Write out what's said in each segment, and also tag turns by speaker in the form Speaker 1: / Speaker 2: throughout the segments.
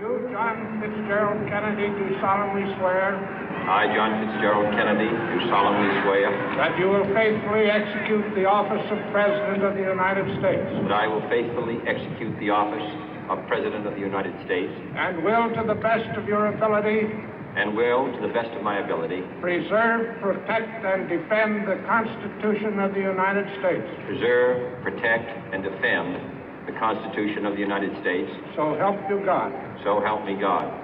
Speaker 1: You, John Fitzgerald Kennedy, do solemnly swear
Speaker 2: I, John Fitzgerald Kennedy, do solemnly swear
Speaker 1: that you will faithfully execute the office of President of the United States
Speaker 2: that I will faithfully execute the office of President of the United States
Speaker 1: and will, to the best of your ability,
Speaker 2: and will, to the best of my ability,
Speaker 1: preserve, protect, and defend the Constitution of the United States.
Speaker 2: preserve, protect, and defend the Constitution of the United States.
Speaker 1: So help you God.
Speaker 2: So help me God.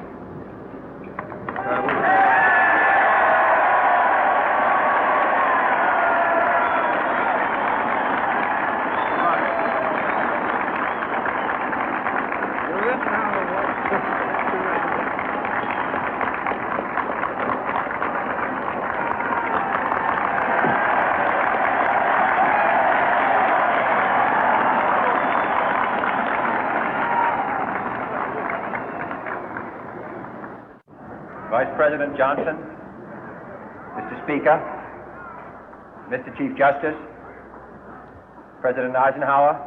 Speaker 3: Vice President Johnson, Mr. Speaker, Mr. Chief Justice, President Eisenhower,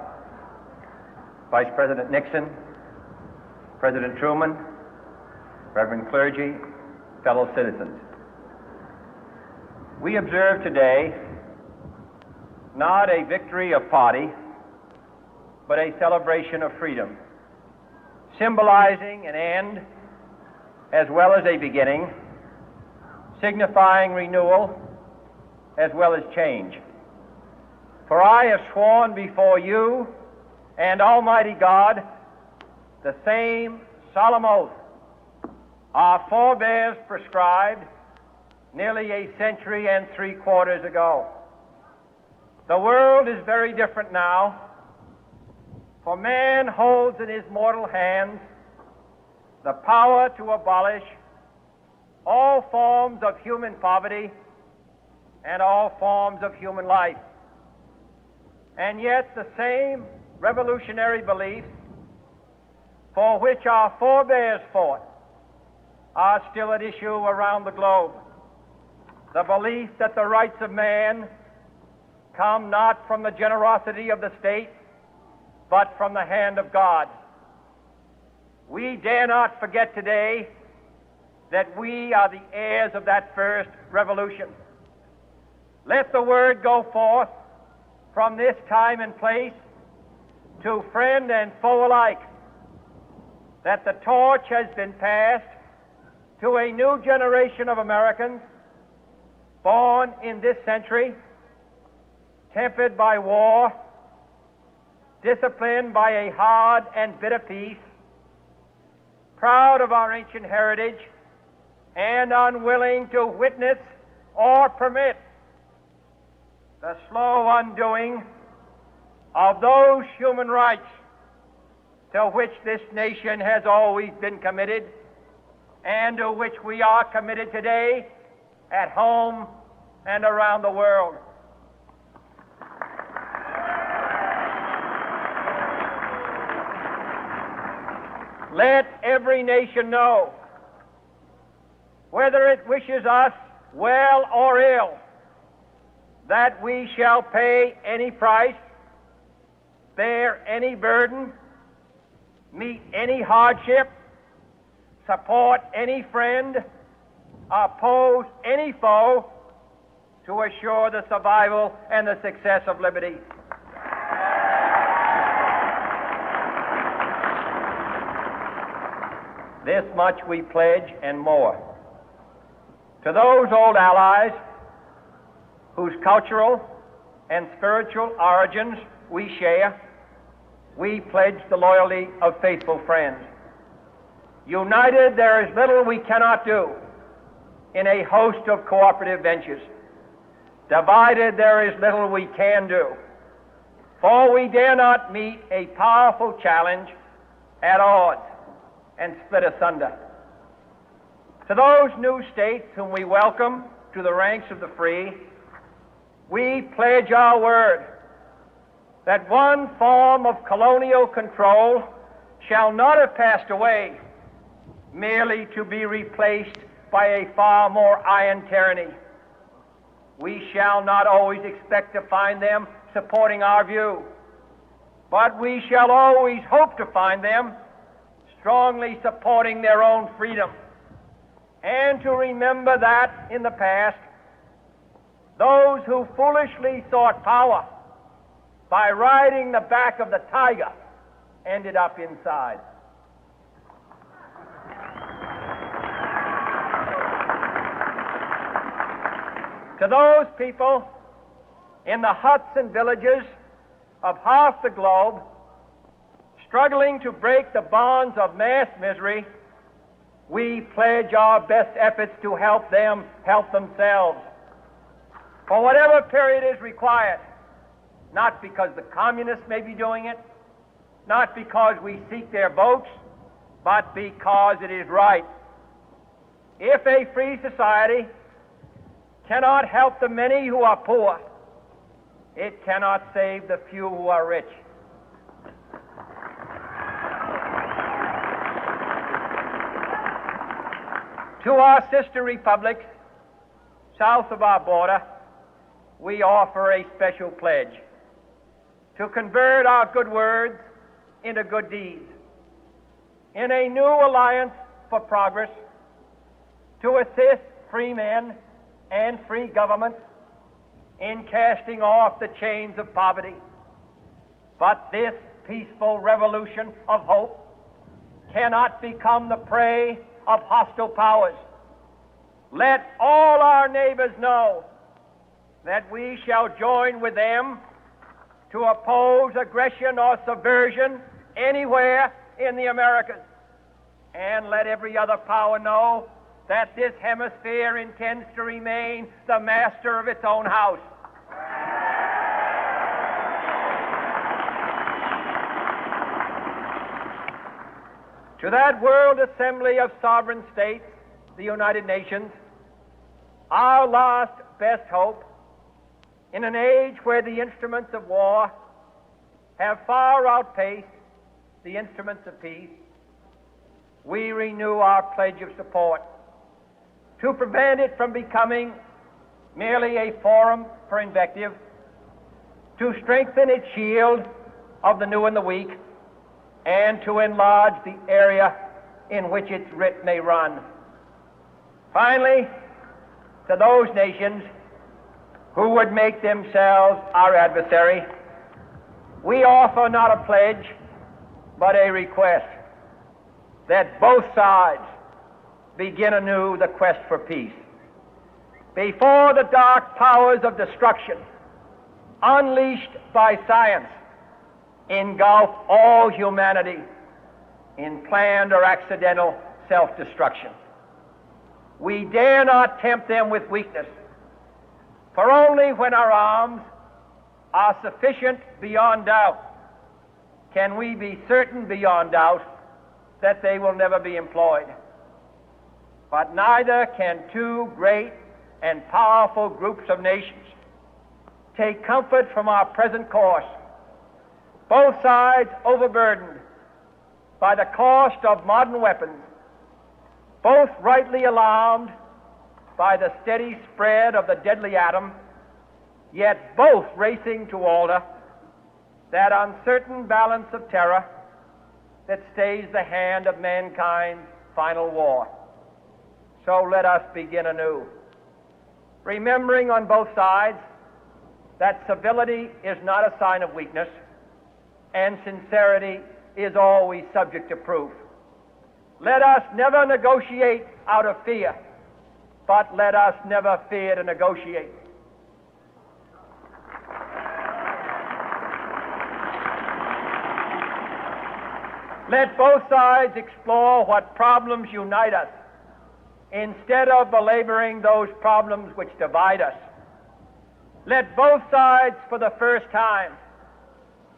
Speaker 3: Vice President Nixon, President Truman, Reverend clergy, fellow citizens. We observe today not a victory of party, but a celebration of freedom, symbolizing an end as well as a beginning, signifying renewal as well as change. For I have sworn before you and Almighty God the same solemn oath our forebears prescribed nearly a century and 3/4 ago. The world is very different now, for man holds in his mortal hands the power to abolish all forms of human poverty and all forms of human life. And yet the same revolutionary beliefs for which our forebears fought are still at issue around the globe. The belief that the rights of man come not from the generosity of the state, but from the hand of God. We dare not forget today that we are the heirs of that first revolution. Let the word go forth from this time and place to friend and foe alike that the torch has been passed to a new generation of Americans born in this century, tempered by war, disciplined by a hard and bitter peace, proud of our ancient heritage, and unwilling to witness or permit the slow undoing of those human rights to which this nation has always been committed and to which we are committed today at home and around the world. Let every nation know, whether it wishes us well or ill, that we shall pay any price, bear any burden, meet any hardship, support any friend, oppose any foe to assure the survival and the success of liberty. This much we pledge and more. To those old allies whose cultural and spiritual origins we share, we pledge the loyalty of faithful friends. United, there is little we cannot do in a host of cooperative ventures. Divided, there is little we can do, for we dare not meet a powerful challenge at odds and split asunder. To those new states whom we welcome to the ranks of the free, we pledge our word that one form of colonial control shall not have passed away merely to be replaced by a far more iron tyranny. We shall not always expect to find them supporting our view, but we shall always hope to find them strongly supporting their own freedom, and to remember that in the past, those who foolishly sought power by riding the back of the tiger ended up inside. To those people in the huts and villages of half the globe struggling to break the bonds of mass misery, we pledge our best efforts to help them help themselves for whatever period is required, not because the communists may be doing it, not because we seek their votes, but because it is right. If a free society cannot help the many who are poor, it cannot save the few who are rich. To our sister republics south of our border, we offer a special pledge to convert our good words into good deeds, in a new alliance for progress, to assist free men and free governments in casting off the chains of poverty. But this peaceful revolution of hope cannot become the prey of hostile powers. Let all our neighbors know that we shall join with them to oppose aggression or subversion anywhere in the Americas. And let every other power know that this hemisphere intends to remain the master of its own house. To that World Assembly of Sovereign States, the United Nations, our last best hope, in an age where the instruments of war have far outpaced the instruments of peace, we renew our pledge of support to prevent it from becoming merely a forum for invective, to strengthen its shield of the new and the weak, and to enlarge the area in which its writ may run. Finally, to those nations who would make themselves our adversary, we offer not a pledge, but a request that both sides begin anew the quest for peace. Before the dark powers of destruction, unleashed by science, engulf all humanity in planned or accidental self-destruction, we dare not tempt them with weakness, for only when our arms are sufficient beyond doubt can we be certain beyond doubt that they will never be employed. But neither can two great and powerful groups of nations take comfort from our present course, both sides overburdened by the cost of modern weapons, both rightly alarmed by the steady spread of the deadly atom, yet both racing to alter that uncertain balance of terror that stays the hand of mankind's final war. So let us begin anew, remembering on both sides that civility is not a sign of weakness, and sincerity is always subject to proof. Let us never negotiate out of fear, but let us never fear to negotiate. Let both sides explore what problems unite us, instead of belaboring those problems which divide us. Let both sides, for the first time,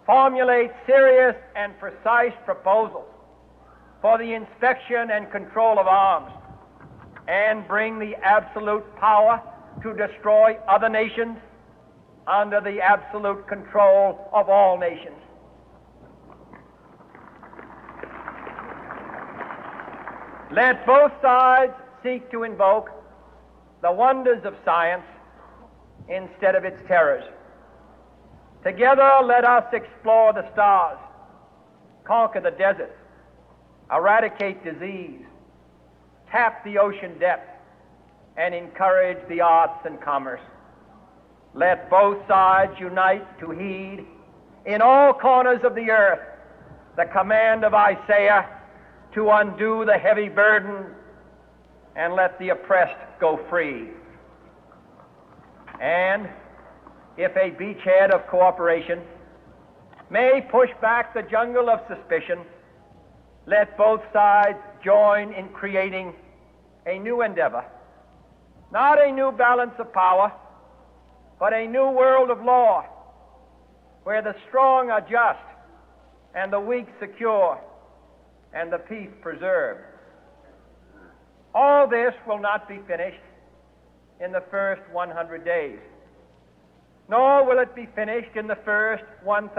Speaker 3: formulate serious and precise proposals for the inspection and control of arms, and bring the absolute power to destroy other nations under the absolute control of all nations. Let both sides seek to invoke the wonders of science instead of its terrors. Together, let us explore the stars, conquer the deserts, eradicate disease, tap the ocean depth, and encourage the arts and commerce. Let both sides unite to heed in all corners of the earth the command of Isaiah to undo the heavy burden and let the oppressed go free. And if a beachhead of cooperation may push back the jungle of suspicion, let both sides join in creating a new endeavor, not a new balance of power, but a new world of law, where the strong are just and the weak secure and the peace preserved. All this will not be finished in the first 100 days, nor will it be finished in the first 1,000.